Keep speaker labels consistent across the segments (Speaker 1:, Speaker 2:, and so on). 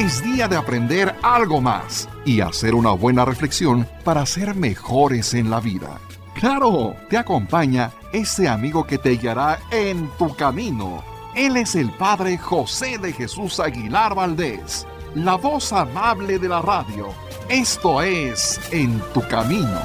Speaker 1: Es día de aprender algo más y hacer una buena reflexión para ser mejores en la vida. ¡Claro! Te acompaña ese amigo que te guiará en tu camino. Él es el Padre José de Jesús Aguilar Valdés, la voz amable de la radio. Esto es En tu Camino.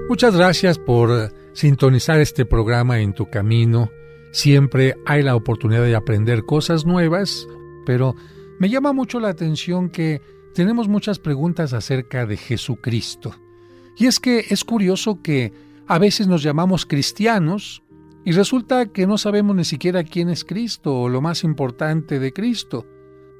Speaker 2: Muchas gracias por sintonizar este programa En tu Camino. Siempre hay la oportunidad de aprender cosas nuevas, pero me llama mucho la atención que tenemos muchas preguntas acerca de Jesucristo. Y es que es curioso que a veces nos llamamos cristianos y resulta que no sabemos ni siquiera quién es Cristo o lo más importante de Cristo.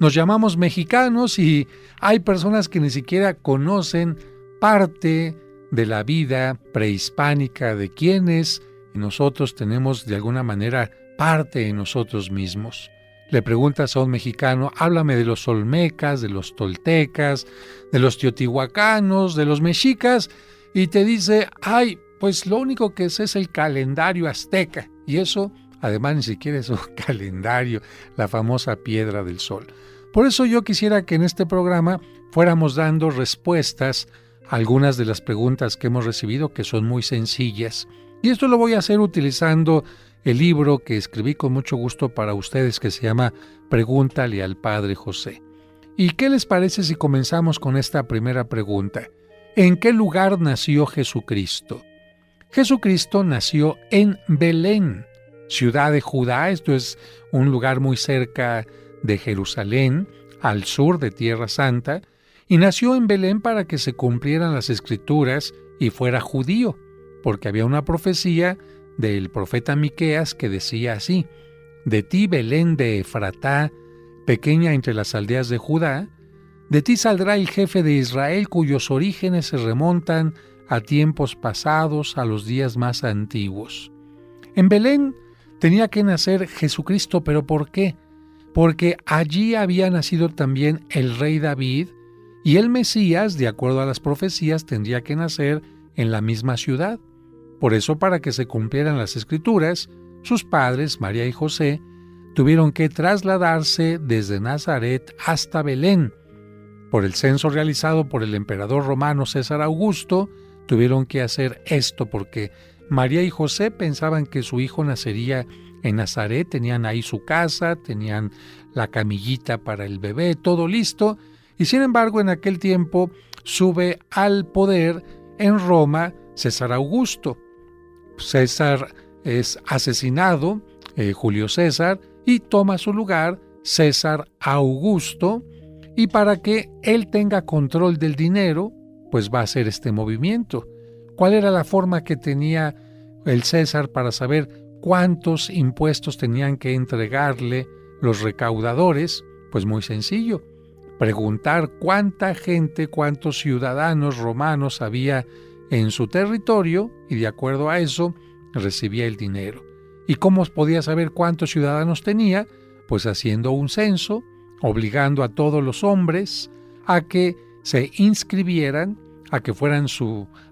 Speaker 2: Nos llamamos mexicanos y hay personas que ni siquiera conocen parte de la vida prehispánica de quienes nosotros tenemos de alguna manera parte en nosotros mismos. Le preguntas a un mexicano, háblame de los olmecas, de los toltecas, de los teotihuacanos, de los mexicas, y te dice, ay, pues lo único que es el calendario azteca, y eso además ni siquiera es un calendario, la famosa piedra del sol. Por eso yo quisiera que en este programa fuéramos dando respuestas a algunas de las preguntas que hemos recibido, que son muy sencillas. Y esto lo voy a hacer utilizando el libro que escribí con mucho gusto para ustedes, que se llama Pregúntale al Padre José. ¿Y qué les parece si comenzamos con esta primera pregunta? ¿En qué lugar nació Jesucristo? Jesucristo nació en Belén, ciudad de Judá. Esto es un lugar muy cerca de Jerusalén, al sur de Tierra Santa, y nació en Belén para que se cumplieran las Escrituras y fuera judío, porque había una profecía del profeta Miqueas que decía así: de ti, Belén de Efratá, pequeña entre las aldeas de Judá, de ti saldrá el jefe de Israel, cuyos orígenes se remontan a tiempos pasados, a los días más antiguos. En Belén tenía que nacer Jesucristo, ¿pero por qué? Porque allí había nacido también el rey David, y el Mesías, de acuerdo a las profecías, tendría que nacer en la misma ciudad. Por eso, para que se cumplieran las Escrituras, sus padres, María y José, tuvieron que trasladarse desde Nazaret hasta Belén. Por el censo realizado por el emperador romano César Augusto, tuvieron que hacer esto porque María y José pensaban que su hijo nacería en Nazaret, tenían ahí su casa, tenían la camillita para el bebé, todo listo. Y sin embargo, en aquel tiempo sube al poder en Roma César Augusto. César es asesinado, Julio César, y toma su lugar César Augusto, y para que él tenga control del dinero, pues va a hacer este movimiento. ¿Cuál era la forma que tenía el César para saber cuántos impuestos tenían que entregarle los recaudadores? Pues muy sencillo. Preguntar cuánta gente, cuántos ciudadanos romanos había en su territorio y de acuerdo a eso recibía el dinero. ¿Y cómo podía saber cuántos ciudadanos tenía? Pues haciendo un censo, obligando a todos los hombres a que se inscribieran, a que fueran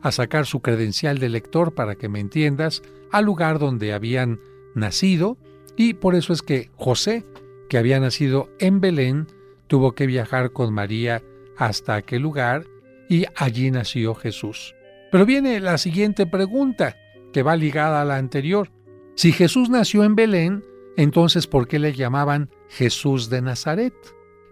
Speaker 2: a sacar su credencial de elector, para que me entiendas, al lugar donde habían nacido. Y por eso es que José, que había nacido en Belén, tuvo que viajar con María hasta aquel lugar y allí nació Jesús. Pero viene la siguiente pregunta, que va ligada a la anterior. Si Jesús nació en Belén, entonces ¿por qué le llamaban Jesús de Nazaret?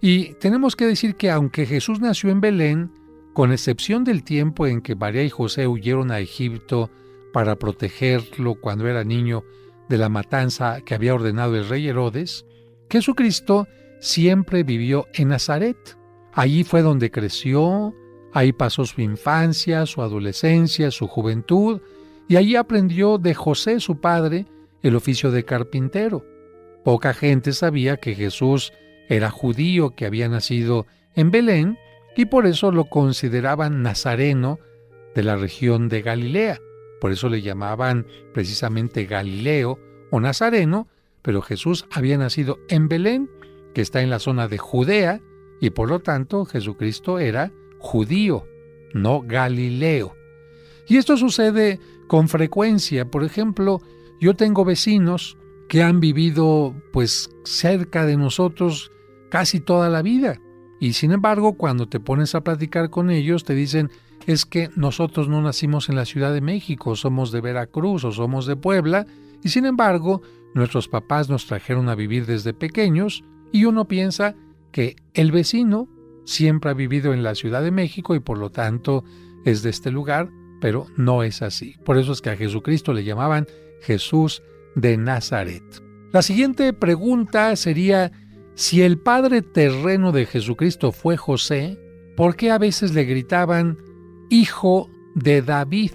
Speaker 2: Y tenemos que decir que aunque Jesús nació en Belén, con excepción del tiempo en que María y José huyeron a Egipto para protegerlo cuando era niño de la matanza que había ordenado el rey Herodes, Jesucristo siempre vivió en Nazaret. Allí fue donde creció, ahí pasó su infancia, su adolescencia, su juventud, y allí aprendió de José, su padre, el oficio de carpintero. Poca gente sabía que Jesús era judío, que había nacido en Belén, y por eso lo consideraban nazareno de la región de Galilea. Por eso le llamaban precisamente Galileo o Nazareno, pero Jesús había nacido en Belén que está en la zona de Judea, y por lo tanto Jesucristo era judío, no galileo. Y esto sucede con frecuencia. Por ejemplo, yo tengo vecinos que han vivido pues cerca de nosotros casi toda la vida. Y sin embargo, cuando te pones a platicar con ellos, te dicen, es que nosotros no nacimos en la Ciudad de México, somos de Veracruz o somos de Puebla, y sin embargo, nuestros papás nos trajeron a vivir desde pequeños, y uno piensa que el vecino siempre ha vivido en la Ciudad de México y por lo tanto es de este lugar, pero no es así. Por eso es que a Jesucristo le llamaban Jesús de Nazaret. La siguiente pregunta sería, si el padre terreno de Jesucristo fue José, ¿por qué a veces le gritaban hijo de David?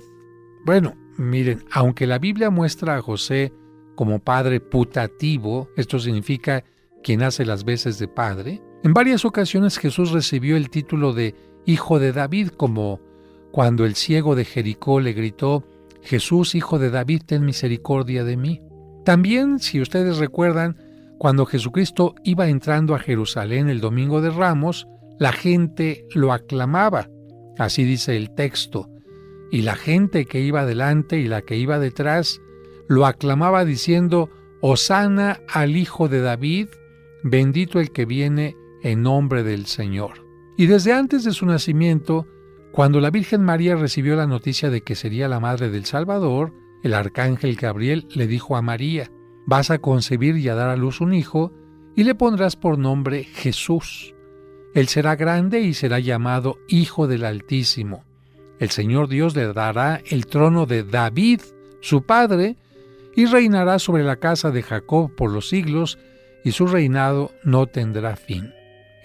Speaker 2: Bueno, miren, aunque la Biblia muestra a José como padre putativo, esto significa quien hace las veces de padre, en varias ocasiones Jesús recibió el título de hijo de David, como cuando el ciego de Jericó le gritó, Jesús, hijo de David, ten misericordia de mí. También, si ustedes recuerdan, cuando Jesucristo iba entrando a Jerusalén el Domingo de Ramos, la gente lo aclamaba, así dice el texto, y la gente que iba delante y la que iba detrás lo aclamaba diciendo, Hosana al Hijo de David, bendito el que viene en nombre del Señor. Y desde antes de su nacimiento, cuando la Virgen María recibió la noticia de que sería la madre del Salvador, el arcángel Gabriel le dijo a María, vas a concebir y a dar a luz un hijo, y le pondrás por nombre Jesús. Él será grande y será llamado Hijo del Altísimo. El Señor Dios le dará el trono de David, su padre, y reinará sobre la casa de Jacob por los siglos, y su reinado no tendrá fin.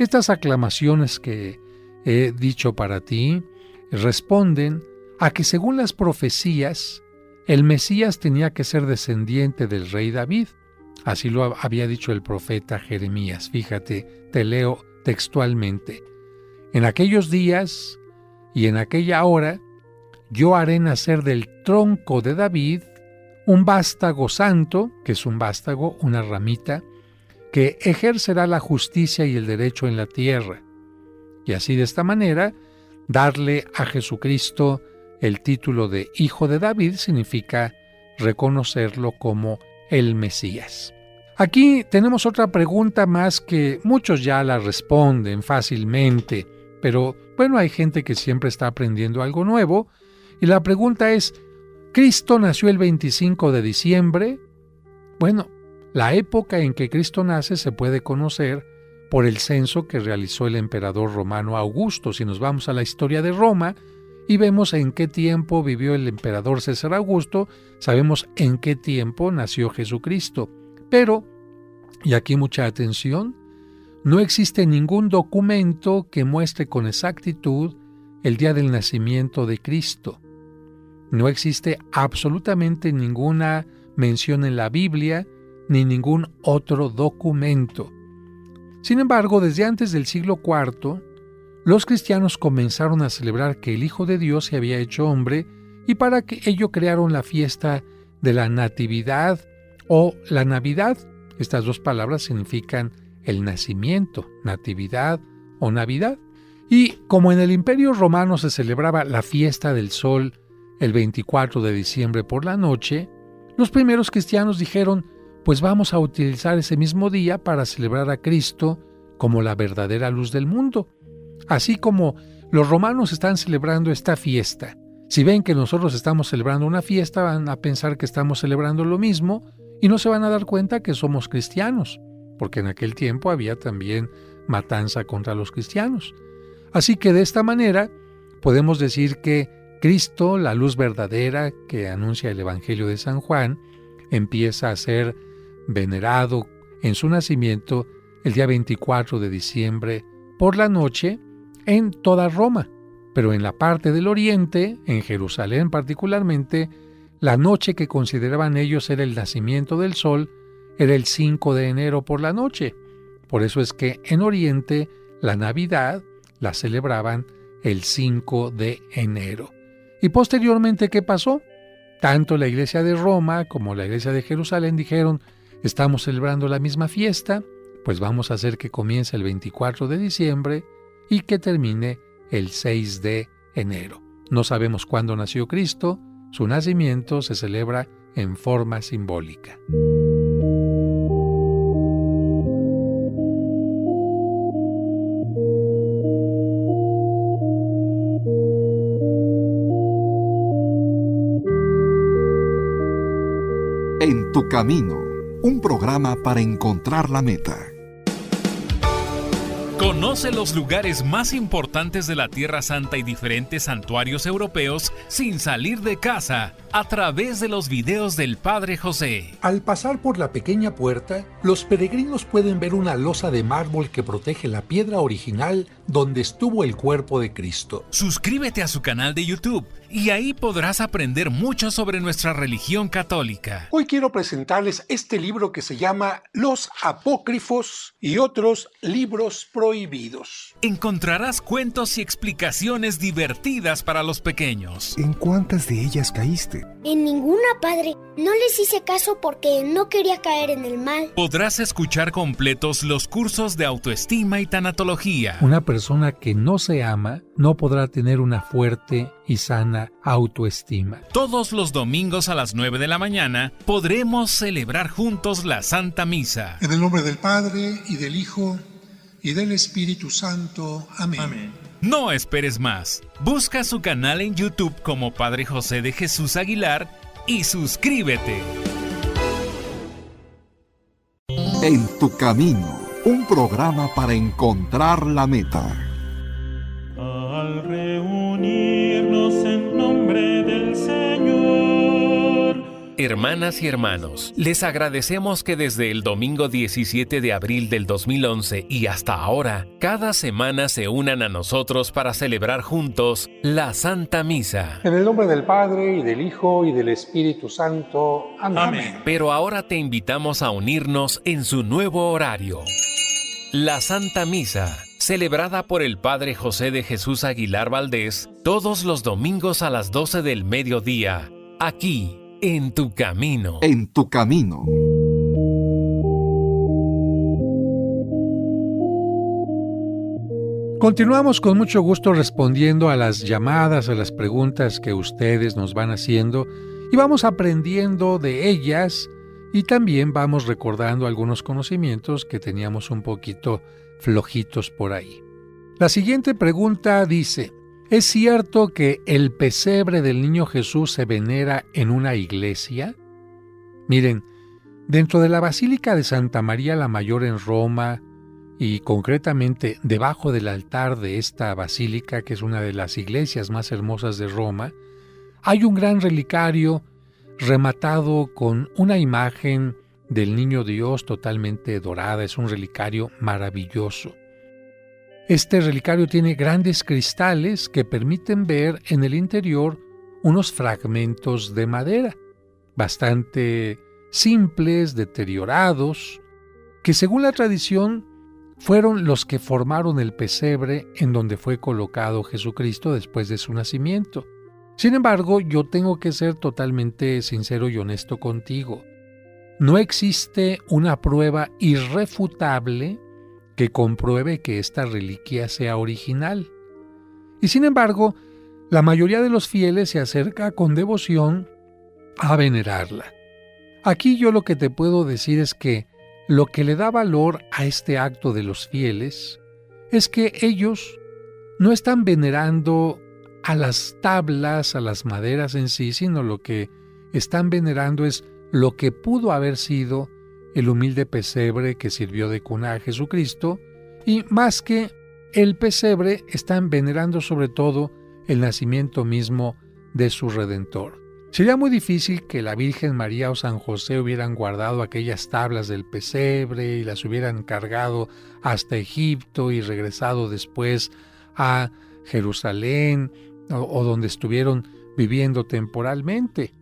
Speaker 2: Estas aclamaciones que he dicho para ti responden a que según las profecías, el Mesías tenía que ser descendiente del rey David. Así lo había dicho el profeta Jeremías. Fíjate, te leo textualmente. En aquellos días y en aquella hora, yo haré nacer del tronco de David un vástago santo, que es un vástago, una ramita, que ejercerá la justicia y el derecho en la tierra. Y así de esta manera, darle a Jesucristo el título de Hijo de David significa reconocerlo como el Mesías. Aquí tenemos otra pregunta más que muchos ya la responden fácilmente, pero bueno, hay gente que siempre está aprendiendo algo nuevo, y la pregunta es, ¿Cristo nació el 25 de diciembre? Bueno, la época en que Cristo nace se puede conocer por el censo que realizó el emperador romano Augusto. Si nos vamos a la historia de Roma y vemos en qué tiempo vivió el emperador César Augusto, sabemos en qué tiempo nació Jesucristo. Pero, y aquí mucha atención, no existe ningún documento que muestre con exactitud el día del nacimiento de Cristo. No existe absolutamente ninguna mención en la Biblia ni ningún otro documento. Sin embargo, desde antes del siglo IV, los cristianos comenzaron a celebrar que el Hijo de Dios se había hecho hombre y para que ello crearon la fiesta de la Natividad o la Navidad. Estas dos palabras significan el nacimiento, Natividad o Navidad. Y como en el Imperio Romano se celebraba la fiesta del Sol el 24 de diciembre por la noche, los primeros cristianos dijeron, pues vamos a utilizar ese mismo día para celebrar a Cristo como la verdadera luz del mundo. Así como los romanos están celebrando esta fiesta, si ven que nosotros estamos celebrando una fiesta, van a pensar que estamos celebrando lo mismo y no se van a dar cuenta que somos cristianos, porque en aquel tiempo había también matanza contra los cristianos. Así que de esta manera podemos decir que Cristo, la luz verdadera que anuncia el Evangelio de San Juan, empieza a ser venerado en su nacimiento el día 24 de diciembre por la noche en toda Roma. Pero en la parte del oriente, en Jerusalén particularmente, la noche que consideraban ellos era el nacimiento del sol, era el 5 de enero por la noche. Por eso es que en Oriente la Navidad la celebraban el 5 de enero. Y posteriormente, ¿qué pasó? Tanto la iglesia de Roma como la iglesia de Jerusalén dijeron, estamos celebrando la misma fiesta, Pues vamos a hacer que comience el 24 de diciembre y que termine el 6 de enero. No sabemos cuándo nació Cristo, su nacimiento se celebra en forma simbólica.
Speaker 1: En tu camino, un programa para encontrar la meta.
Speaker 3: Conoce los lugares más importantes de la Tierra Santa y diferentes santuarios europeos sin salir de casa a través de los videos del Padre José.
Speaker 2: Al pasar por la pequeña puerta, los peregrinos pueden ver una losa de mármol que protege la piedra original donde estuvo el cuerpo de Cristo.
Speaker 3: Suscríbete a su canal de YouTube y ahí podrás aprender mucho sobre nuestra religión católica.
Speaker 2: Hoy quiero presentarles este libro que se llama Los Apócrifos y otros libros prohibidos.
Speaker 3: Encontrarás cuentos y explicaciones divertidas para los pequeños.
Speaker 1: ¿En cuántas de ellas caíste?
Speaker 4: En ninguna, padre. No les hice caso porque no quería caer en el mal.
Speaker 3: Podrás escuchar completos los cursos de autoestima y tanatología.
Speaker 2: Una persona que no se ama no podrá tener una fuerte y sana autoestima.
Speaker 3: Todos los domingos a las 9 de la mañana podremos celebrar juntos la Santa Misa.
Speaker 5: En el nombre del Padre, y del Hijo, y del Espíritu Santo. Amén.
Speaker 3: Amén. No esperes más. Busca su canal en YouTube como Padre José de Jesús Aguilar y suscríbete.
Speaker 1: En tu camino, un programa para encontrar la meta.
Speaker 6: Al reunirnos en nombre del Señor.
Speaker 3: Hermanas y hermanos, les agradecemos que desde el domingo 17 de abril del 2011 y hasta ahora, cada semana se unan a nosotros para celebrar juntos la Santa Misa.
Speaker 2: En el nombre del Padre, y del Hijo, y del Espíritu Santo. Amén.
Speaker 6: Amén.
Speaker 3: Pero ahora te invitamos a unirnos en su nuevo horario. La Santa Misa, celebrada por el Padre José de Jesús Aguilar Valdés, todos los domingos a las 12 del mediodía, aquí, en tu camino.
Speaker 1: En tu camino.
Speaker 2: Continuamos con mucho gusto respondiendo a las llamadas, a las preguntas que ustedes nos van haciendo y vamos aprendiendo de ellas y también vamos recordando algunos conocimientos que teníamos un poquito flojitos por ahí. La siguiente pregunta dice: ¿es cierto que el pesebre del niño Jesús se venera en una iglesia? Miren, dentro de la Basílica de Santa María la Mayor en Roma, y concretamente debajo del altar de esta basílica, que es una de las iglesias más hermosas de Roma, hay un gran relicario rematado con una imagen del Niño Dios totalmente dorada. Es un relicario maravilloso. Este relicario tiene grandes cristales que permiten ver en el interior unos fragmentos de madera, bastante simples, deteriorados, que según la tradición fueron los que formaron el pesebre en donde fue colocado Jesucristo después de su nacimiento. Sin embargo, yo tengo que ser totalmente sincero y honesto contigo. No existe una prueba irrefutable que compruebe que esta reliquia sea original. Y sin embargo, la mayoría de los fieles se acerca con devoción a venerarla. Aquí yo lo que te puedo decir es que lo que le da valor a este acto de los fieles es que ellos no están venerando a las tablas, a las maderas en sí, sino lo que están venerando es lo que pudo haber sido el humilde pesebre que sirvió de cuna a Jesucristo, y más que el pesebre están venerando sobre todo el nacimiento mismo de su Redentor. Sería muy difícil que la Virgen María o San José hubieran guardado aquellas tablas del pesebre y las hubieran cargado hasta Egipto y regresado después a Jerusalén o donde estuvieron viviendo temporalmente.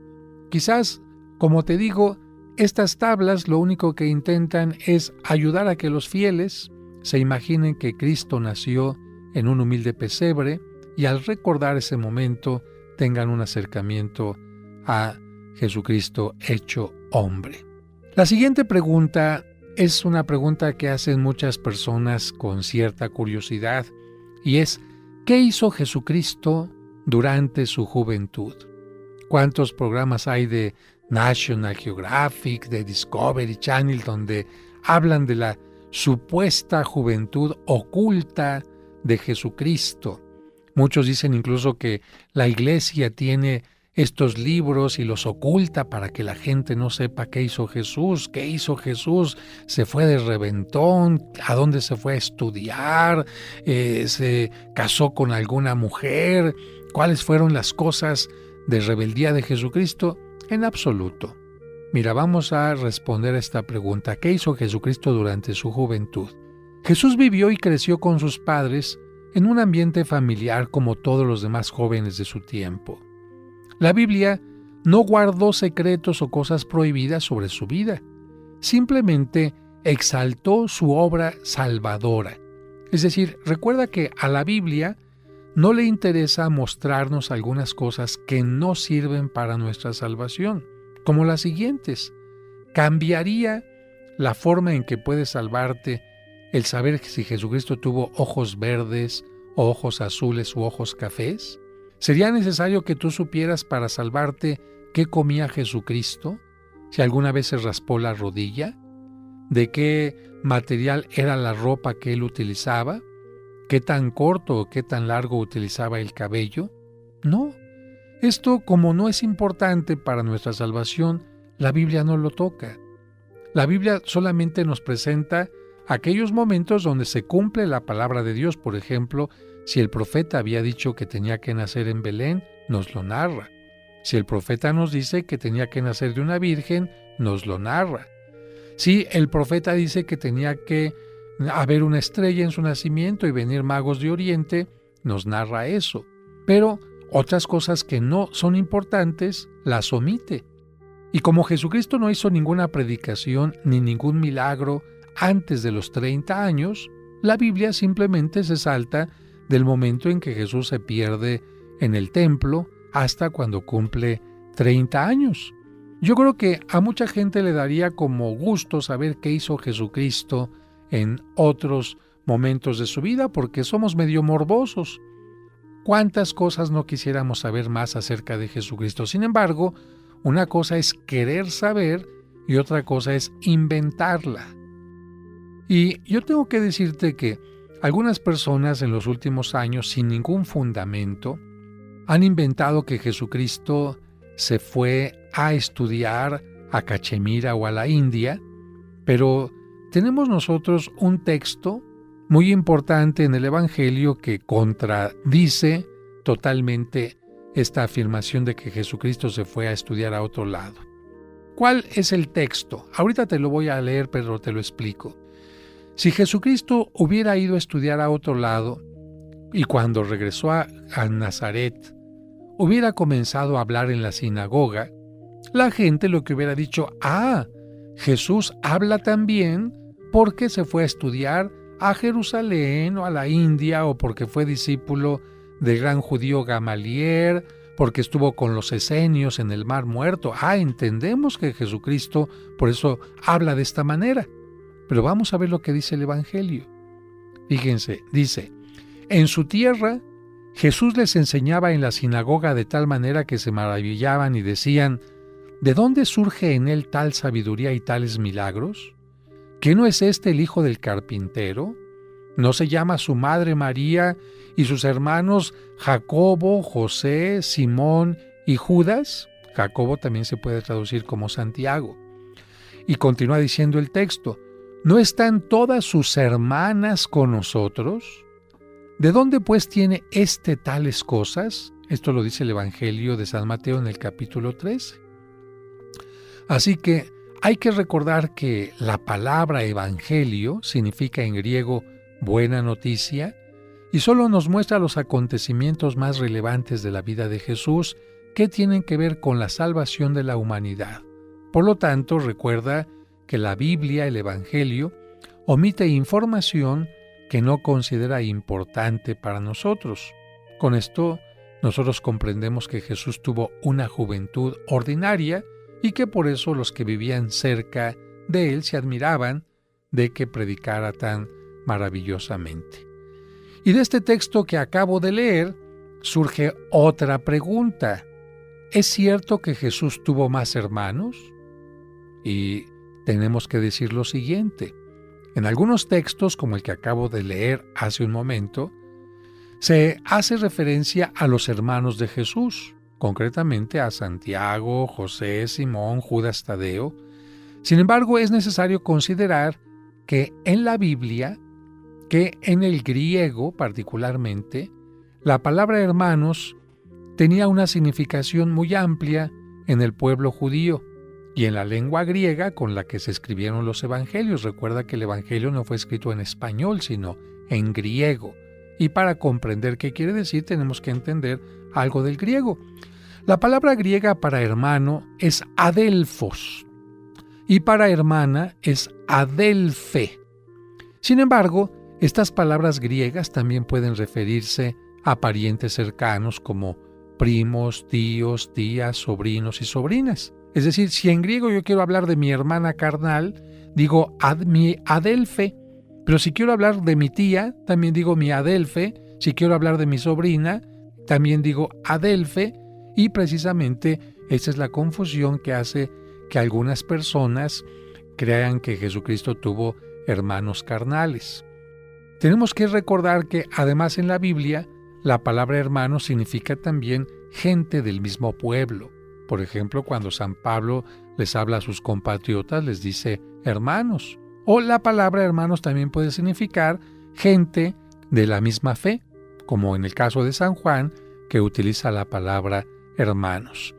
Speaker 2: Quizás, como te digo, estas tablas lo único que intentan es ayudar a que los fieles se imaginen que Cristo nació en un humilde pesebre y al recordar ese momento tengan un acercamiento a Jesucristo hecho hombre. La siguiente pregunta es una pregunta que hacen muchas personas con cierta curiosidad, y es, ¿qué hizo Jesucristo durante su juventud? ¿Cuántos programas hay de National Geographic, de Discovery Channel, donde hablan de la supuesta juventud oculta de Jesucristo? Muchos dicen incluso que la Iglesia tiene estos libros y los oculta para que la gente no sepa qué hizo Jesús. ¿Qué hizo Jesús? ¿Se fue de reventón? ¿A dónde se fue a estudiar? ¿Se casó con alguna mujer? ¿Cuáles fueron las cosas de rebeldía de Jesucristo? En absoluto. Mira, vamos a responder a esta pregunta. ¿Qué hizo Jesucristo durante su juventud? Jesús vivió y creció con sus padres en un ambiente familiar como todos los demás jóvenes de su tiempo. La Biblia no guardó secretos o cosas prohibidas sobre su vida. Simplemente exaltó su obra salvadora. Es decir, recuerda que a la Biblia no le interesa mostrarnos algunas cosas que no sirven para nuestra salvación, como las siguientes. ¿Cambiaría la forma en que puedes salvarte el saber si Jesucristo tuvo ojos verdes, o ojos azules u ojos cafés? ¿Sería necesario que tú supieras para salvarte qué comía Jesucristo? ¿Si alguna vez se raspó la rodilla? ¿De qué material era la ropa que él utilizaba? ¿Qué tan corto o qué tan largo utilizaba el cabello? No. Esto, como no es importante para nuestra salvación, la Biblia no lo toca. La Biblia solamente nos presenta aquellos momentos donde se cumple la palabra de Dios. Por ejemplo, si el profeta había dicho que tenía que nacer en Belén, nos lo narra. Si el profeta nos dice que tenía que nacer de una virgen, nos lo narra. Si el profeta dice que tenía que haber una estrella en su nacimiento y venir magos de Oriente, nos narra eso. Pero otras cosas que no son importantes, las omite. Y como Jesucristo no hizo ninguna predicación ni ningún milagro antes de los 30 años, la Biblia simplemente se salta del momento en que Jesús se pierde en el templo hasta cuando cumple 30 años. Yo creo que a mucha gente le daría como gusto saber qué hizo Jesucristo en otros momentos de su vida, porque somos medio morbosos. ¿Cuántas cosas no quisiéramos saber más acerca de Jesucristo? Sin embargo, una cosa es querer saber y otra cosa es inventarla. Y yo tengo que decirte que algunas personas en los últimos años, sin ningún fundamento, han inventado que Jesucristo se fue a estudiar a Cachemira o a la India, pero tenemos nosotros un texto muy importante en el Evangelio que contradice totalmente esta afirmación de que Jesucristo se fue a estudiar a otro lado. ¿Cuál es el texto? Ahorita te lo voy a leer, pero te lo explico. Si Jesucristo hubiera ido a estudiar a otro lado y cuando regresó a Nazaret hubiera comenzado a hablar en la sinagoga, la gente lo que hubiera dicho, Jesús habla también porque se fue a estudiar a Jerusalén o a la India o porque fue discípulo del gran judío Gamaliel, porque estuvo con los esenios en el Mar Muerto. Entendemos que Jesucristo por eso habla de esta manera. Pero vamos a ver lo que dice el Evangelio. Fíjense, dice, en su tierra Jesús les enseñaba en la sinagoga de tal manera que se maravillaban y decían, ¿de dónde surge en él tal sabiduría y tales milagros? ¿Que no es este el hijo del carpintero? ¿No se llama su madre María y sus hermanos Jacobo, José, Simón y Judas? Jacobo también se puede traducir como Santiago. Y continúa diciendo el texto, ¿no están todas sus hermanas con nosotros? ¿De dónde pues tiene tales cosas? Esto lo dice el Evangelio de San Mateo en el capítulo 13. Así que hay que recordar que la palabra evangelio significa en griego buena noticia y solo nos muestra los acontecimientos más relevantes de la vida de Jesús que tienen que ver con la salvación de la humanidad. Por lo tanto, recuerda que la Biblia, el Evangelio, omite información que no considera importante para nosotros. Con esto, nosotros comprendemos que Jesús tuvo una juventud ordinaria y que por eso los que vivían cerca de él se admiraban de que predicara tan maravillosamente. Y de este texto que acabo de leer surge otra pregunta. ¿Es cierto que Jesús tuvo más hermanos? Y tenemos que decir lo siguiente. En algunos textos, como el que acabo de leer hace un momento, se hace referencia a los hermanos de Jesús, concretamente a Santiago, José, Simón, Judas Tadeo. Sin embargo, es necesario considerar que en la Biblia, que en el griego particularmente, la palabra hermanos tenía una significación muy amplia en el pueblo judío y en la lengua griega con la que se escribieron los evangelios. Recuerda que el evangelio no fue escrito en español, sino en griego. Y para comprender qué quiere decir, tenemos que entender algo del griego. La palabra griega para hermano es adelphos y para hermana es adelphe. Sin embargo, estas palabras griegas también pueden referirse a parientes cercanos como primos, tíos, tías, sobrinos y sobrinas. Es decir, si en griego yo quiero hablar de mi hermana carnal, digo mi adelphe, pero si quiero hablar de mi tía, también digo mi adelphe. Si quiero hablar de mi sobrina, también digo adelphe. Y precisamente esa es la confusión que hace que algunas personas crean que Jesucristo tuvo hermanos carnales. Tenemos que recordar que además en la Biblia la palabra hermano significa también gente del mismo pueblo. Por ejemplo, cuando San Pablo les habla a sus compatriotas, les dice hermanos. O la palabra hermanos también puede significar gente de la misma fe, como en el caso de San Juan, que utiliza la palabra hermanos.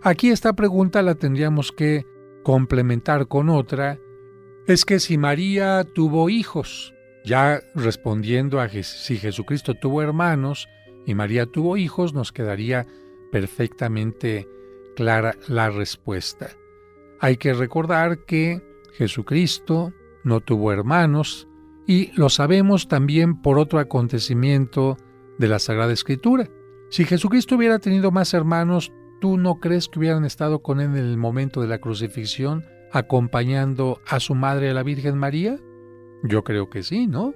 Speaker 2: Aquí esta pregunta la tendríamos que complementar con otra. Es que si María tuvo hijos, ya respondiendo a si Jesucristo tuvo hermanos y María tuvo hijos, nos quedaría perfectamente clara la respuesta. Hay que recordar que Jesucristo no tuvo hermanos y lo sabemos también por otro acontecimiento de la Sagrada Escritura. Si Jesucristo hubiera tenido más hermanos, ¿tú no crees que hubieran estado con él en el momento de la crucifixión, acompañando a su madre, a la Virgen María? Yo creo que sí, ¿no?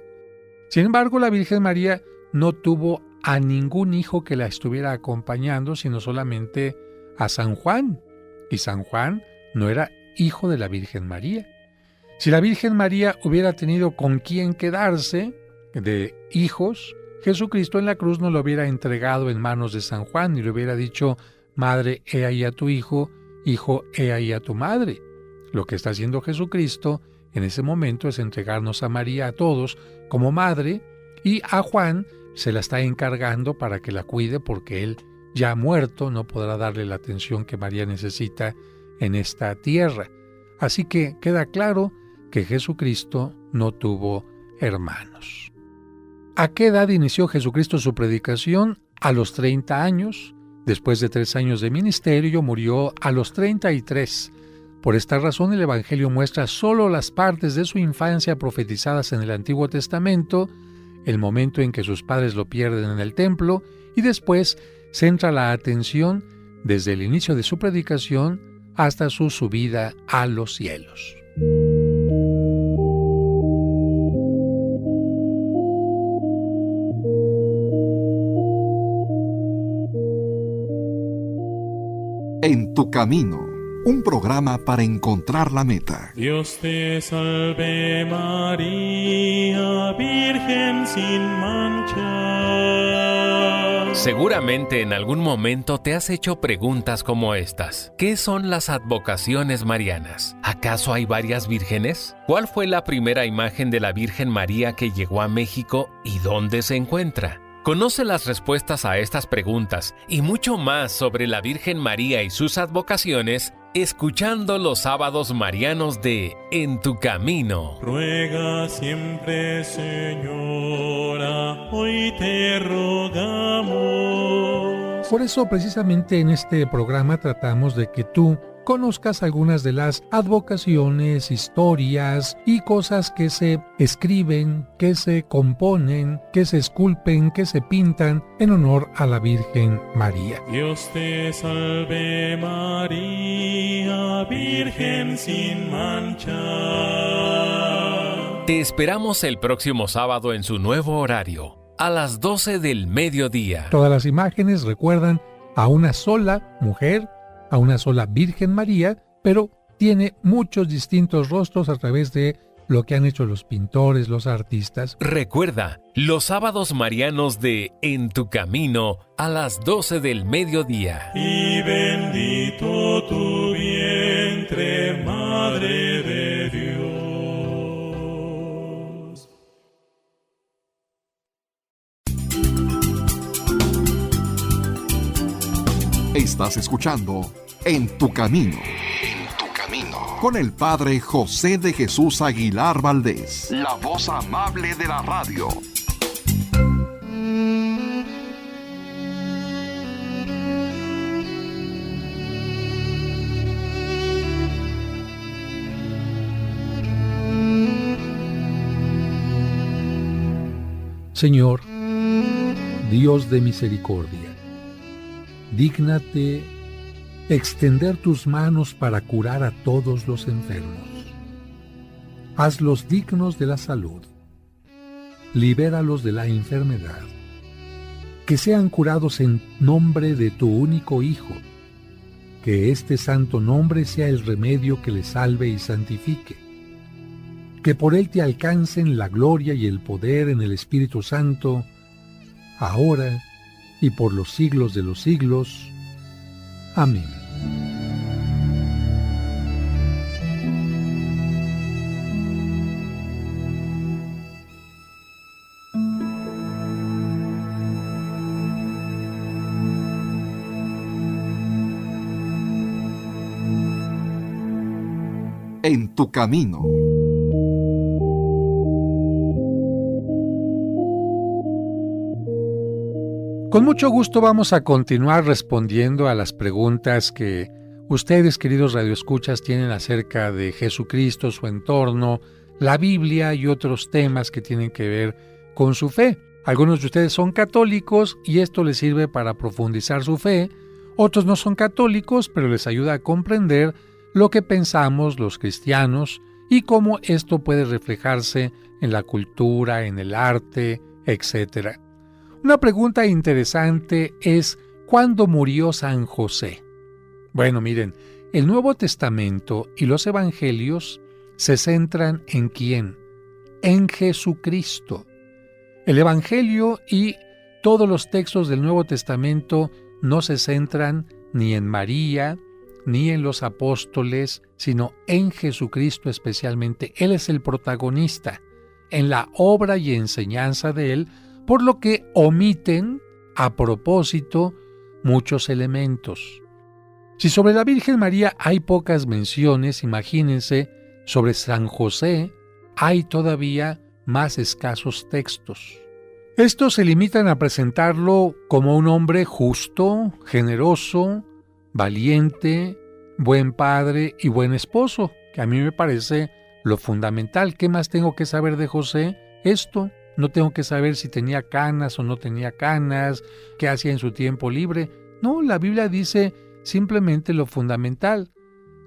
Speaker 2: Sin embargo, la Virgen María no tuvo a ningún hijo que la estuviera acompañando, sino solamente a San Juan. Y San Juan no era hijo de la Virgen María. Si la Virgen María hubiera tenido con quién quedarse de hijos, Jesucristo en la cruz no lo hubiera entregado en manos de San Juan y le hubiera dicho, madre, he ahí a tu hijo, hijo, he ahí a tu madre. Lo que está haciendo Jesucristo en ese momento es entregarnos a María a todos como madre y a Juan se la está encargando para que la cuide porque él, ya muerto, no podrá darle la atención que María necesita en esta tierra. Así que queda claro que Jesucristo no tuvo hermanos. ¿A qué edad inició Jesucristo su predicación? A los 30 años. Después de 3 años de ministerio, murió a los 33. Por esta razón, el Evangelio muestra solo las partes de su infancia profetizadas en el Antiguo Testamento, el momento en que sus padres lo pierden en el templo, y después centra la atención desde el inicio de su predicación hasta su subida a los cielos.
Speaker 1: En tu camino, un programa para encontrar la meta.
Speaker 6: Dios te salve María, Virgen sin mancha.
Speaker 3: Seguramente en algún momento te has hecho preguntas como estas. ¿Qué son las advocaciones marianas? ¿Acaso hay varias vírgenes? ¿Cuál fue la primera imagen de la Virgen María que llegó a México y dónde se encuentra? Conoce las respuestas a estas preguntas y mucho más sobre la Virgen María y sus advocaciones escuchando los sábados marianos de En tu Camino.
Speaker 6: Ruega siempre, Señora, hoy te rogamos.
Speaker 2: Por eso, precisamente en este programa tratamos de que tú conozcas algunas de las advocaciones, historias y cosas que se escriben, que se componen, que se esculpen, que se pintan en honor a la Virgen María.
Speaker 6: Dios te salve María, Virgen sin mancha.
Speaker 3: Te esperamos el próximo sábado en su nuevo horario, a las 12 del mediodía.
Speaker 2: Todas las imágenes recuerdan a una sola mujer, a una sola Virgen María, pero tiene muchos distintos rostros a través de lo que han hecho los pintores, los artistas.
Speaker 3: Recuerda, los sábados marianos de En tu Camino a las 12 del mediodía.
Speaker 6: Y bendito tu vientre, Madre de Dios.
Speaker 1: Estás escuchando En tu Camino. En tu Camino. Con el Padre José de Jesús Aguilar Valdés, la voz amable de la radio.
Speaker 2: Señor, Dios de misericordia, dígnate extender tus manos para curar a todos los enfermos. Hazlos dignos de la salud. Libéralos de la enfermedad. Que sean curados en nombre de tu único Hijo. Que este santo nombre sea el remedio que les salve y santifique. Que por él te alcancen la gloria y el poder en el Espíritu Santo, ahora y por los siglos de los siglos. Amén.
Speaker 1: En tu Camino.
Speaker 2: Con mucho gusto vamos a continuar respondiendo a las preguntas que ustedes, queridos radioescuchas, tienen acerca de Jesucristo, su entorno, la Biblia y otros temas que tienen que ver con su fe. Algunos de ustedes son católicos y esto les sirve para profundizar su fe. Otros no son católicos, pero les ayuda a comprender lo que pensamos los cristianos y cómo esto puede reflejarse en la cultura, en el arte, etc. Una pregunta interesante es, ¿cuándo murió San José? Bueno, miren, el Nuevo Testamento y los Evangelios se centran ¿en quién? En Jesucristo. El Evangelio y todos los textos del Nuevo Testamento no se centran ni en María, ni en los apóstoles, sino en Jesucristo especialmente. Él es el protagonista en la obra y enseñanza de Él, por lo que omiten, a propósito, muchos elementos. Si sobre la Virgen María hay pocas menciones, imagínense, sobre San José hay todavía más escasos textos. Estos se limitan a presentarlo como un hombre justo, generoso, valiente, buen padre y buen esposo, que a mí me parece lo fundamental. ¿Qué más tengo que saber de José? Esto. No tengo que saber si tenía canas o no tenía canas, qué hacía en su tiempo libre. No, la Biblia dice simplemente lo fundamental.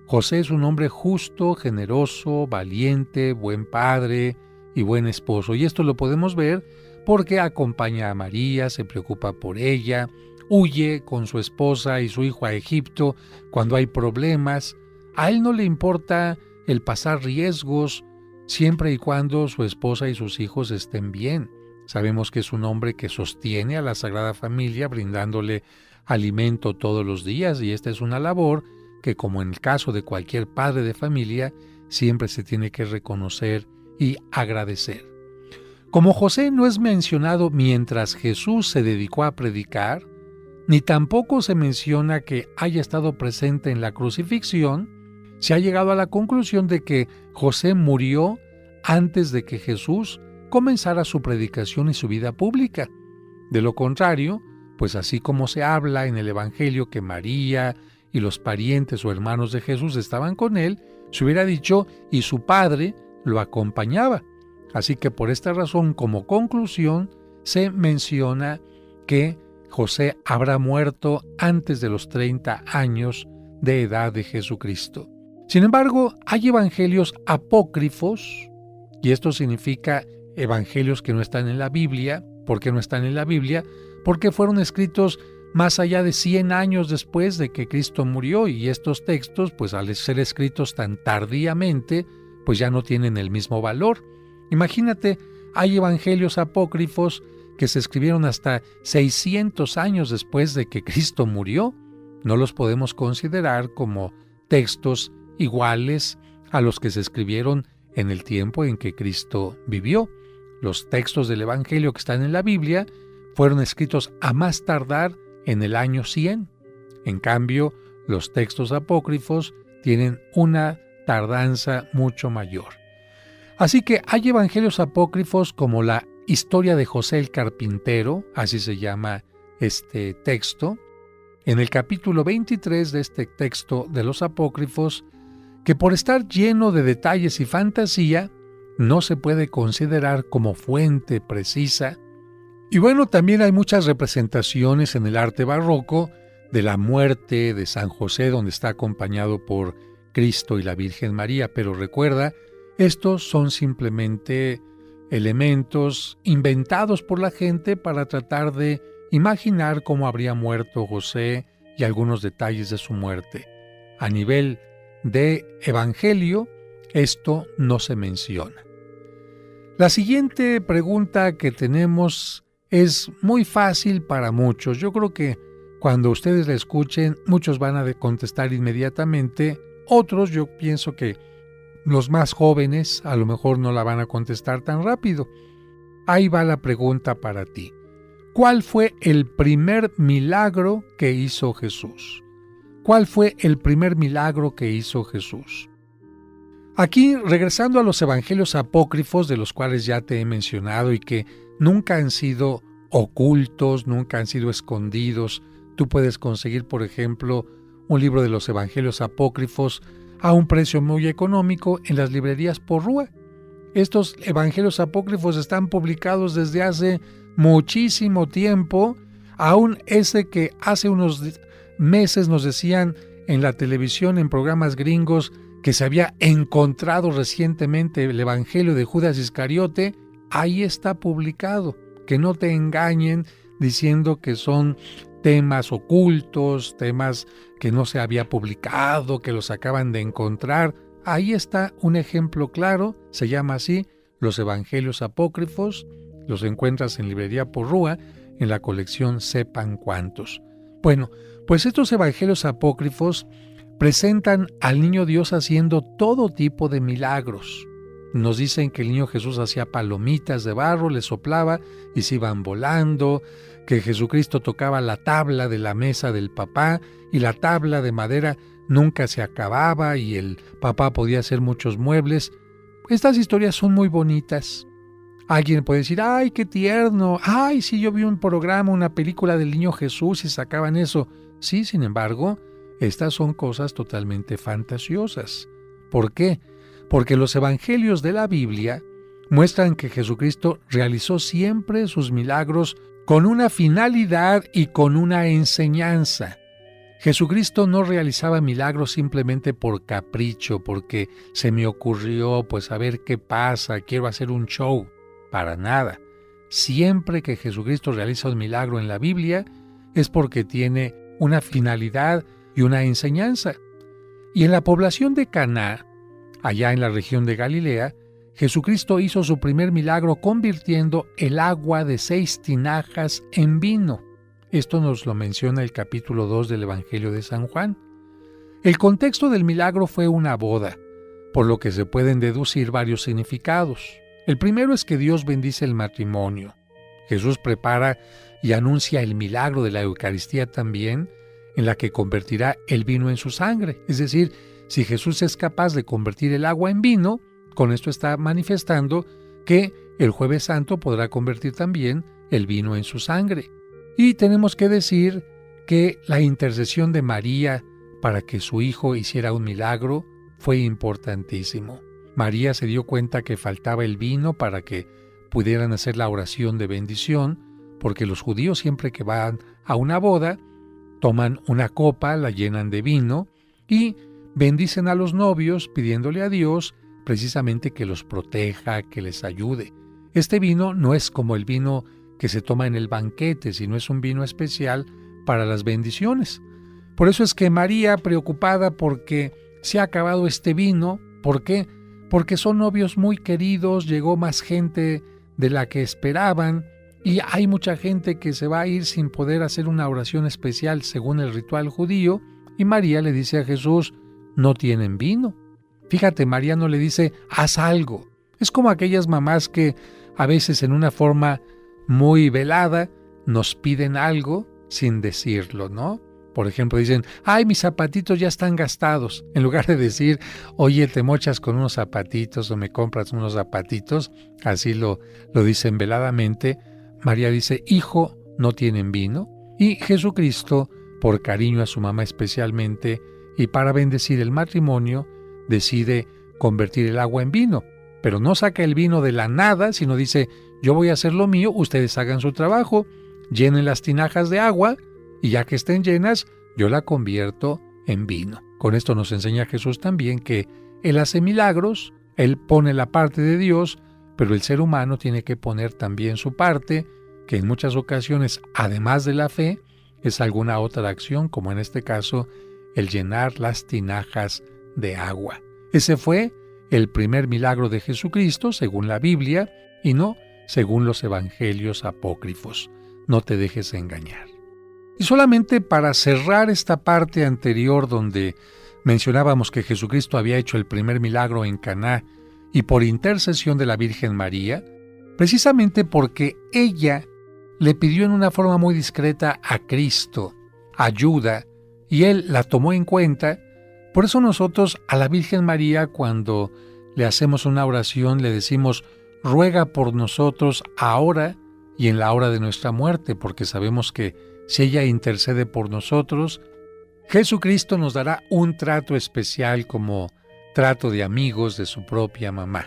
Speaker 2: José es un hombre justo, generoso, valiente, buen padre y buen esposo. Y esto lo podemos ver porque acompaña a María, se preocupa por ella, huye con su esposa y su hijo a Egipto cuando hay problemas. A él no le importa el pasar riesgos, siempre y cuando su esposa y sus hijos estén bien. Sabemos que es un hombre que sostiene a la Sagrada Familia brindándole alimento todos los días, y esta es una labor que, como en el caso de cualquier padre de familia, siempre se tiene que reconocer y agradecer. Como José no es mencionado mientras Jesús se dedicó a predicar, ni tampoco se menciona que haya estado presente en la crucifixión, se ha llegado a la conclusión de que José murió antes de que Jesús comenzara su predicación y su vida pública. De lo contrario, pues así como se habla en el Evangelio que María y los parientes o hermanos de Jesús estaban con él, se hubiera dicho y su padre lo acompañaba. Así que por esta razón, como conclusión, se menciona que José habrá muerto antes de los 30 años de edad de Jesucristo. Sin embargo, hay evangelios apócrifos y esto significa evangelios que no están en la Biblia. ¿Por qué no están en la Biblia? Porque fueron escritos más allá de 100 años después de que Cristo murió, y estos textos, pues al ser escritos tan tardíamente, pues ya no tienen el mismo valor. Imagínate, hay evangelios apócrifos que se escribieron hasta 600 años después de que Cristo murió. No los podemos considerar como textos iguales a los que se escribieron en el tiempo en que Cristo vivió. Los textos del evangelio que están en la Biblia fueron escritos a más tardar en el año 100. En cambio, los textos apócrifos tienen una tardanza mucho mayor. Así que hay evangelios apócrifos como la historia de José el carpintero, así se llama este texto, en el capítulo 23 de este texto de los apócrifos, que por estar lleno de detalles y fantasía, no se puede considerar como fuente precisa. Y bueno, también hay muchas representaciones en el arte barroco de la muerte de San José, donde está acompañado por Cristo y la Virgen María, pero recuerda, estos son simplemente elementos inventados por la gente para tratar de imaginar cómo habría muerto José y algunos detalles de su muerte. A nivel de evangelio, esto no se menciona. La siguiente pregunta que tenemos es muy fácil para muchos. Yo creo que cuando ustedes la escuchen, muchos van a contestar inmediatamente. Otros, yo pienso que los más jóvenes a lo mejor no la van a contestar tan rápido. Ahí va la pregunta para ti. ¿Cuál fue el primer milagro que hizo Jesús? ¿Cuál fue el primer milagro que hizo Jesús? Aquí, regresando a los evangelios apócrifos, de los cuales ya te he mencionado y que nunca han sido ocultos, nunca han sido escondidos. Tú puedes conseguir, por ejemplo, un libro de los evangelios apócrifos a un precio muy económico en las librerías Porrúa. Estos evangelios apócrifos están publicados desde hace muchísimo tiempo, aún ese que hace unos meses nos decían en la televisión, en programas gringos, que se había encontrado recientemente el evangelio de Judas Iscariote. Ahí está publicado. Que no te engañen diciendo que son temas ocultos, temas que no se había publicado, que los acaban de encontrar. Ahí está un ejemplo claro, se llama así, los Evangelios Apócrifos. Los encuentras en Librería Porrúa, en la colección Sepan Cuántos. Bueno, pues estos Evangelios Apócrifos presentan al niño Dios haciendo todo tipo de milagros. Nos dicen que el niño Jesús hacía palomitas de barro, le soplaba y se iban volando, que Jesucristo tocaba la tabla de la mesa del papá y la tabla de madera nunca se acababa y el papá podía hacer muchos muebles. Estas historias son muy bonitas. Alguien puede decir, ¡ay, qué tierno! ¡Ay, sí, yo vi un programa, una película del niño Jesús y sacaban eso! Sí, sin embargo, estas son cosas totalmente fantasiosas. ¿Por qué? Porque los evangelios de la Biblia muestran que Jesucristo realizó siempre sus milagros con una finalidad y con una enseñanza. Jesucristo no realizaba milagros simplemente por capricho, porque se me ocurrió, pues a ver qué pasa, quiero hacer un show. Para nada. Siempre que Jesucristo realiza un milagro en la Biblia es porque tiene una finalidad y una enseñanza. Y en la población de Caná, allá en la región de Galilea, Jesucristo hizo su primer milagro convirtiendo el agua de 6 tinajas en vino. Esto nos lo menciona el capítulo 2 del Evangelio de San Juan. El contexto del milagro fue una boda, por lo que se pueden deducir varios significados. El primero es que Dios bendice el matrimonio. Jesús prepara y anuncia el milagro de la Eucaristía también, en la que convertirá el vino en su sangre. Es decir, si Jesús es capaz de convertir el agua en vino, con esto está manifestando que el Jueves Santo podrá convertir también el vino en su sangre. Y tenemos que decir que la intercesión de María para que su hijo hiciera un milagro fue importantísimo. María se dio cuenta que faltaba el vino para que pudieran hacer la oración de bendición, porque los judíos siempre que van a una boda, toman una copa, la llenan de vino y bendicen a los novios pidiéndole a Dios precisamente que los proteja, que les ayude. Este vino no es como el vino que se toma en el banquete, sino es un vino especial para las bendiciones. Por eso es que María, preocupada porque se ha acabado este vino, ¿por qué? Porque son novios muy queridos, llegó más gente de la que esperaban y hay mucha gente que se va a ir sin poder hacer una oración especial según el ritual judío, y María le dice a Jesús, no tienen vino. Fíjate, María no le dice, haz algo. Es como aquellas mamás que a veces en una forma muy velada nos piden algo sin decirlo, ¿no? Por ejemplo, dicen, ay, mis zapatitos ya están gastados. En lugar de decir, oye, te mochas con unos zapatitos o me compras unos zapatitos, así lo dicen veladamente. María dice, hijo, ¿no tienen vino? Y Jesucristo, por cariño a su mamá especialmente, y para bendecir el matrimonio, decide convertir el agua en vino. Pero no saca el vino de la nada, sino dice, yo voy a hacer lo mío, ustedes hagan su trabajo, llenen las tinajas de agua, y ya que estén llenas, yo la convierto en vino. Con esto nos enseña Jesús también que Él hace milagros, Él pone la parte de Dios, pero el ser humano tiene que poner también su parte, que en muchas ocasiones, además de la fe, es alguna otra acción, como en este caso, el llenar las tinajas de agua. Ese fue el primer milagro de Jesucristo, según la Biblia, y no según los evangelios apócrifos. No te dejes engañar. Y solamente para cerrar esta parte anterior donde mencionábamos que Jesucristo había hecho el primer milagro en Caná y por intercesión de la Virgen María, precisamente porque ella le pidió en una forma muy discreta a Cristo ayuda y Él la tomó en cuenta, por eso nosotros a la Virgen María cuando le hacemos una oración le decimos ruega por nosotros ahora y en la hora de nuestra muerte, porque sabemos que si ella intercede por nosotros, Jesucristo nos dará un trato especial como trato de amigos de su propia mamá.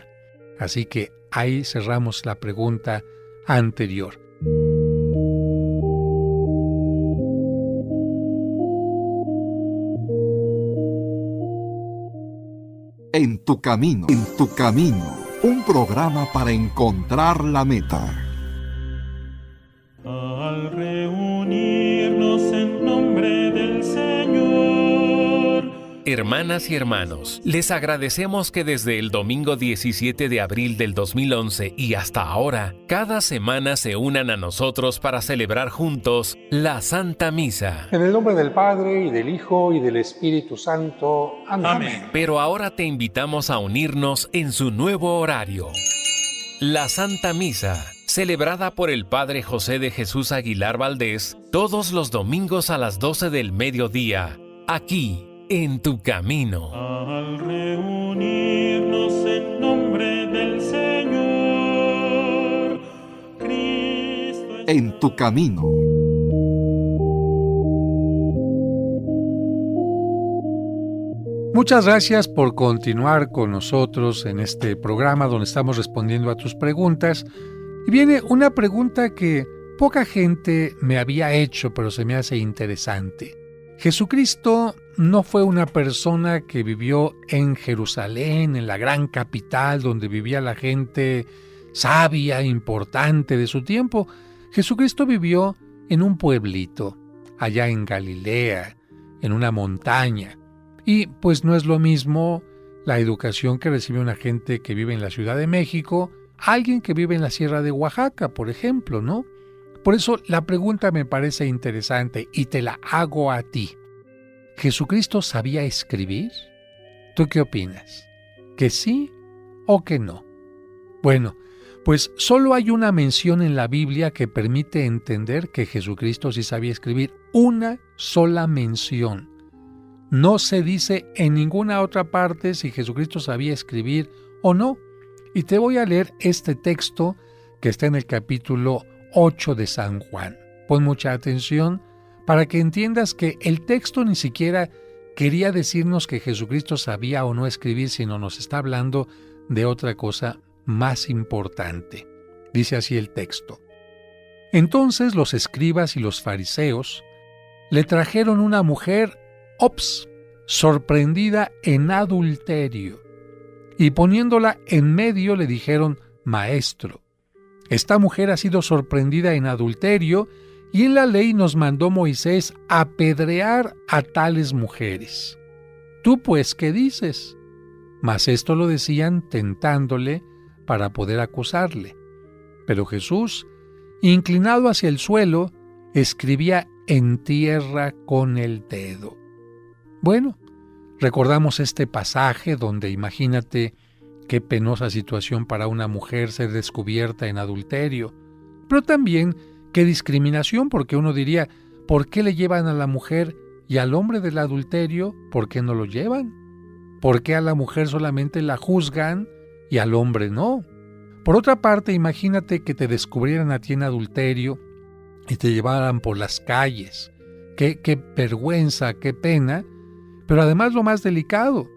Speaker 2: Así que ahí cerramos la pregunta anterior.
Speaker 1: En tu camino, un programa para encontrar la meta.
Speaker 6: Al reunirnos en nombre del Señor.
Speaker 3: Hermanas y hermanos, les agradecemos que desde el domingo 17 de abril del 2011 y hasta ahora, cada semana se unan a nosotros para celebrar juntos la Santa Misa.
Speaker 2: En el nombre del Padre, y del Hijo, y del Espíritu Santo. Amén.
Speaker 3: Pero ahora te invitamos a unirnos en su nuevo horario. La Santa Misa, celebrada por el Padre José de Jesús Aguilar Valdés, todos los domingos a las 12 del mediodía, aquí, en Tu Camino.
Speaker 6: Al reunirnos en nombre del Señor, Cristo
Speaker 1: En Tu Camino.
Speaker 2: Muchas gracias por continuar con nosotros en este programa donde estamos respondiendo a tus preguntas. Y viene una pregunta que poca gente me había hecho, pero se me hace interesante. Jesucristo no fue una persona que vivió en Jerusalén, en la gran capital donde vivía la gente sabia, importante de su tiempo. Jesucristo vivió en un pueblito, allá en Galilea, en una montaña. Y pues no es lo mismo la educación que recibe una gente que vive en la Ciudad de México, alguien que vive en la Sierra de Oaxaca, por ejemplo, ¿no? Por eso la pregunta me parece interesante y te la hago a ti. ¿Jesucristo sabía escribir? ¿Tú qué opinas? ¿Que sí o que no? Bueno, pues solo hay una mención en la Biblia que permite entender que Jesucristo sí sabía escribir. Una sola mención. No se dice en ninguna otra parte si Jesucristo sabía escribir o no. Y te voy a leer este texto que está en el capítulo 8 de San Juan. Pon mucha atención para que entiendas que el texto ni siquiera quería decirnos que Jesucristo sabía o no escribir, sino nos está hablando de otra cosa más importante. Dice así el texto. Entonces los escribas y los fariseos le trajeron una mujer sorprendida en adulterio. y poniéndola en medio le dijeron: Maestro, esta mujer ha sido sorprendida en adulterio y en la ley nos mandó Moisés apedrear a tales mujeres. ¿Tú pues qué dices? Mas esto lo decían tentándole para poder acusarle. Pero Jesús, inclinado hacia el suelo, escribía en tierra con el dedo. Bueno, recordamos este pasaje donde imagínate qué penosa situación para una mujer ser descubierta en adulterio, pero también qué discriminación, porque uno diría, ¿por qué le llevan a la mujer y al hombre del adulterio, por qué no lo llevan? ¿Por qué a la mujer solamente la juzgan y al hombre no? Por otra parte, imagínate que te descubrieran a ti en adulterio y te llevaran por las calles. Qué vergüenza, qué pena. Pero además lo más delicado,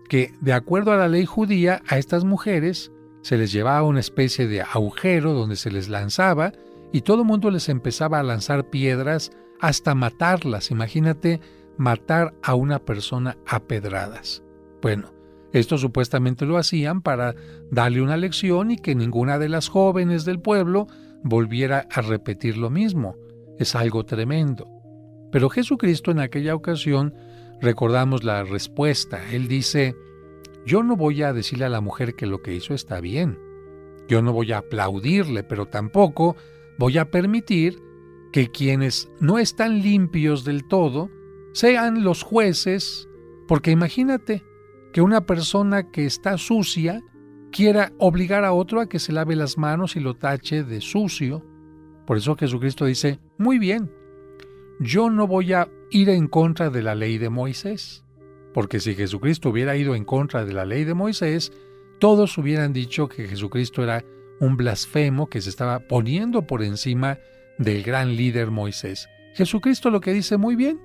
Speaker 2: que de acuerdo a la ley judía, a estas mujeres se les llevaba una especie de agujero donde se les lanzaba y todo el mundo les empezaba a lanzar piedras hasta matarlas. Imagínate matar a una persona a pedradas. Bueno, esto supuestamente lo hacían para darle una lección y que ninguna de las jóvenes del pueblo volviera a repetir lo mismo. Es algo tremendo. Pero Jesucristo en aquella ocasión, recordamos la respuesta. Él dice: yo no voy a decirle a la mujer que lo que hizo está bien. Yo no voy a aplaudirle, pero tampoco voy a permitir que quienes no están limpios del todo sean los jueces, porque imagínate que una persona que está sucia quiera obligar a otro a que se lave las manos y lo tache de sucio. Por eso Jesucristo dice: muy bien, yo no voy a ir en contra de la ley de Moisés, porque si Jesucristo hubiera ido en contra de la ley de Moisés, todos hubieran dicho que Jesucristo era un blasfemo que se estaba poniendo por encima del gran líder Moisés. Jesucristo lo que dice: muy bien,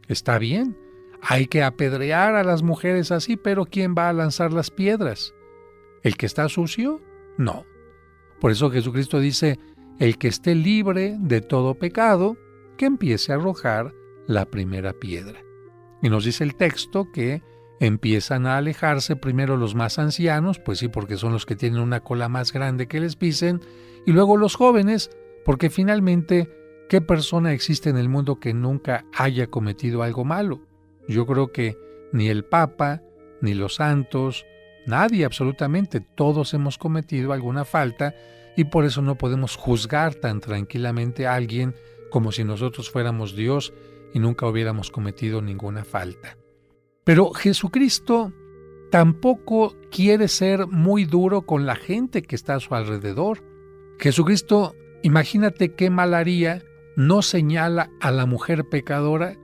Speaker 2: está bien, hay que apedrear a las mujeres así, pero ¿quién va a lanzar las piedras? ¿El que está sucio? No. Por eso Jesucristo dice: el que esté libre de todo pecado, que empiece a arrojar la primera piedra. Y nos dice el texto que empiezan a alejarse primero los más ancianos, pues sí, porque son los que tienen una cola más grande que les pisen, y luego los jóvenes, porque finalmente, ¿qué persona existe en el mundo que nunca haya cometido algo malo? Yo creo que ni el Papa, ni los santos, nadie absolutamente, todos hemos cometido alguna falta y por eso no podemos juzgar tan tranquilamente a alguien como si nosotros fuéramos Dios y nunca hubiéramos cometido ninguna falta. Pero Jesucristo tampoco quiere ser muy duro con la gente que está a su alrededor. Jesucristo, imagínate qué mal haría, no señala a la mujer pecadora,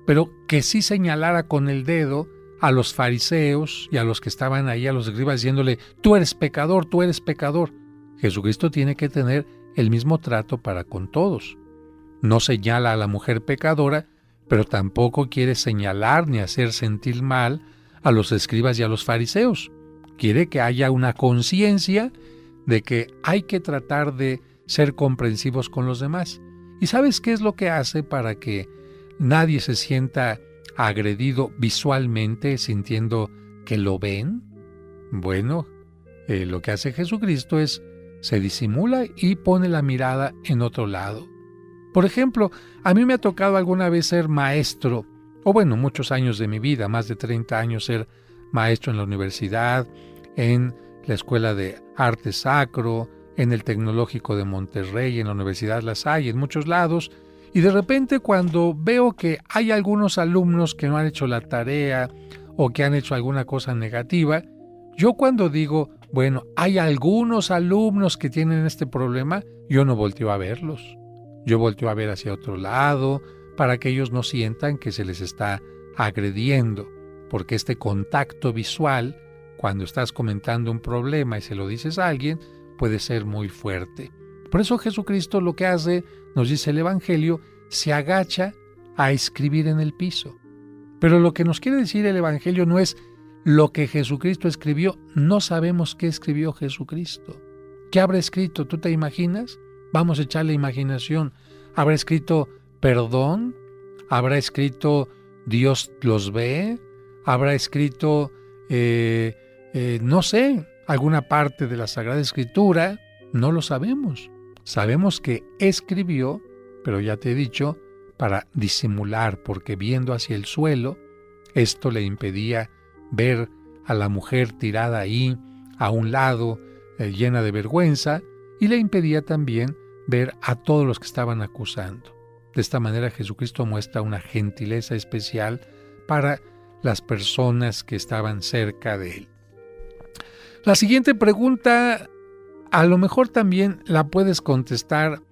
Speaker 2: pero que sí señalara con el dedo a los fariseos y a los que estaban ahí, a los escribas, diciéndole: tú eres pecador, tú eres pecador. Jesucristo tiene que tener el mismo trato para con todos. No señala a la mujer pecadora, pero tampoco quiere señalar ni hacer sentir mal a los escribas y a los fariseos. Quiere que haya una conciencia de que hay que tratar de ser comprensivos con los demás. ¿Y sabes qué es lo que hace para que nadie se sienta agredido visualmente, sintiendo que lo ven? Bueno, lo que hace Jesucristo es se disimula y pone la mirada en otro lado. Por ejemplo, a mí me ha tocado alguna vez ser maestro, o bueno, muchos años de mi vida, más de 30 años ser maestro en la universidad, en la Escuela de Arte Sacro, en el Tecnológico de Monterrey, en la Universidad La Salle, en muchos lados, y de repente cuando veo que hay algunos alumnos que no han hecho la tarea o que han hecho alguna cosa negativa, yo cuando digo, bueno, hay algunos alumnos que tienen este problema, yo no volteo a verlos. Yo volteo a ver hacia otro lado para que ellos no sientan que se les está agrediendo, porque este contacto visual, cuando estás comentando un problema y se lo dices a alguien, puede ser muy fuerte. Por eso Jesucristo lo que hace, nos dice el Evangelio, se agacha a escribir en el piso. Pero lo que nos quiere decir el Evangelio no es lo que Jesucristo escribió, no sabemos qué escribió Jesucristo. ¿Qué habrá escrito? ¿Tú te imaginas? Vamos a echarle imaginación. ¿Habrá escrito perdón? ¿Habrá escrito Dios los ve? ¿Habrá escrito no sé, alguna parte de la Sagrada Escritura, no lo sabemos. Sabemos que escribió, pero ya te he dicho, para disimular, porque viendo hacia el suelo, esto le impedía ver a la mujer tirada ahí, a un lado, llena de vergüenza, y le impedía también ver a todos los que estaban acusando. De esta manera Jesucristo muestra una gentileza especial para las personas que estaban cerca de él. La siguiente pregunta, a lo mejor también la puedes contestar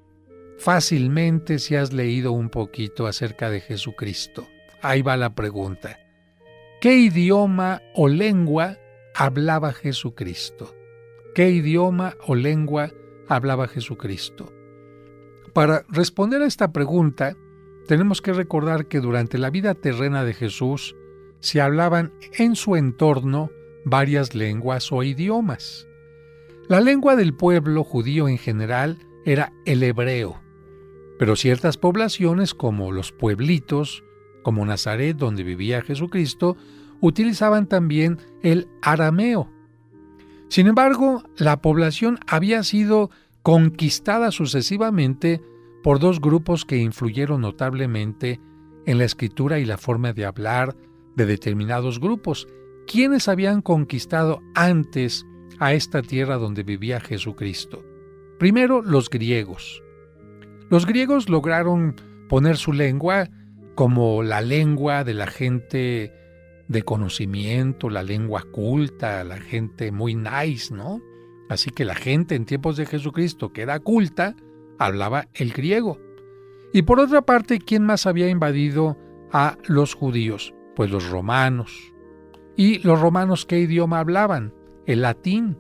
Speaker 2: fácilmente si has leído un poquito acerca de Jesucristo. Ahí va la pregunta. ¿Qué idioma o lengua hablaba Jesucristo? ¿Qué idioma o lengua hablaba Jesucristo? Para responder a esta pregunta, tenemos que recordar que durante la vida terrena de Jesús se hablaban en su entorno varias lenguas o idiomas. La lengua del pueblo judío en general era el hebreo, pero ciertas poblaciones como los pueblitos, como Nazaret, donde vivía Jesucristo, utilizaban también el arameo. Sin embargo, la población había sido conquistada sucesivamente por dos grupos que influyeron notablemente en la escritura y la forma de hablar de determinados grupos. ¿Quiénes habían conquistado antes a esta tierra donde vivía Jesucristo? Primero, los griegos. Los griegos lograron poner su lengua como la lengua de la gente de conocimiento, la lengua culta, la gente muy nice, ¿no? Así que la gente en tiempos de Jesucristo, que era culta, hablaba el griego. Y por otra parte, ¿quién más había invadido a los judíos? Pues los romanos. ¿Y los romanos qué idioma hablaban? El latín.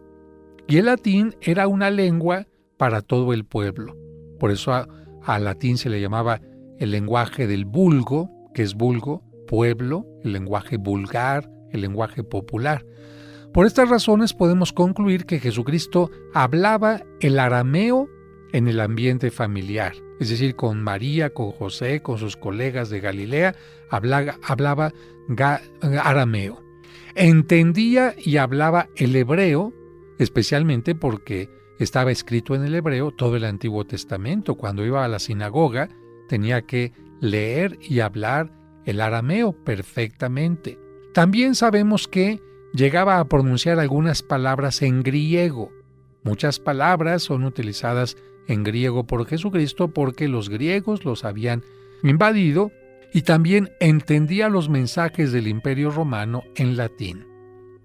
Speaker 2: Y el latín era una lengua para todo el pueblo. Por eso al latín se le llamaba el lenguaje del vulgo, que es vulgo, pueblo, el lenguaje vulgar, el lenguaje popular. Por estas razones podemos concluir que Jesucristo hablaba el arameo en el ambiente familiar, es decir, con María, con José, con sus colegas de Galilea, hablaba arameo. Entendía y hablaba el hebreo, especialmente porque estaba escrito en el hebreo todo el Antiguo Testamento. Cuando iba a la sinagoga tenía que leer y hablar el arameo perfectamente. También sabemos que llegaba a pronunciar algunas palabras en griego. Muchas palabras son utilizadas en griego por Jesucristo porque los griegos los habían invadido, y también entendía los mensajes del Imperio Romano en latín.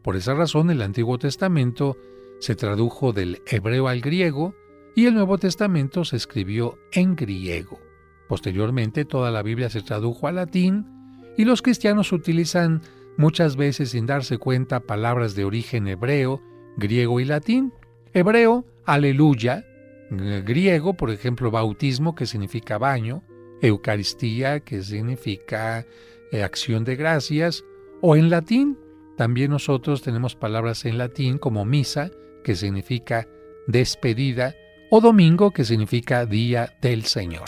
Speaker 2: Por esa razón el Antiguo Testamento se tradujo del hebreo al griego y el Nuevo Testamento se escribió en griego. Posteriormente toda la Biblia se tradujo al latín y los cristianos utilizan muchas veces sin darse cuenta palabras de origen hebreo, griego y latín. Hebreo, aleluya; griego, por ejemplo, bautismo, que significa baño; Eucaristía, que significa acción de gracias; o en latín, también nosotros tenemos palabras en latín como misa, que significa despedida, o domingo, que significa día del Señor.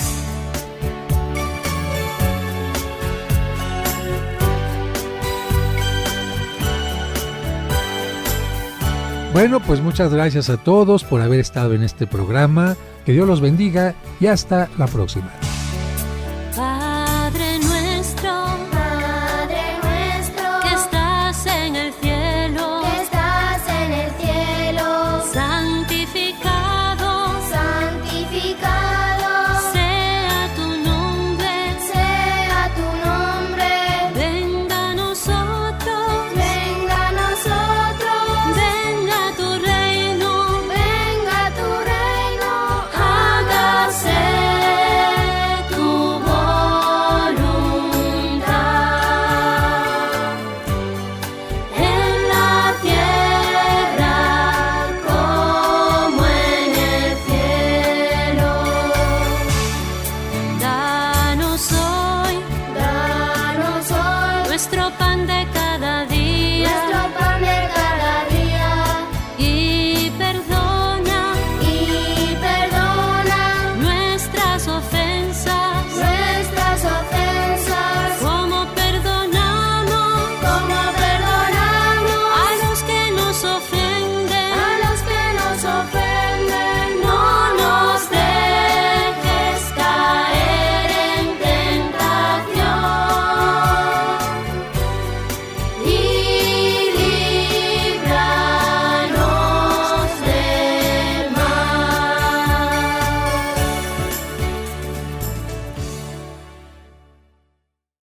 Speaker 2: Bueno, pues muchas gracias a todos por haber estado en este programa. Que Dios los bendiga y hasta la próxima.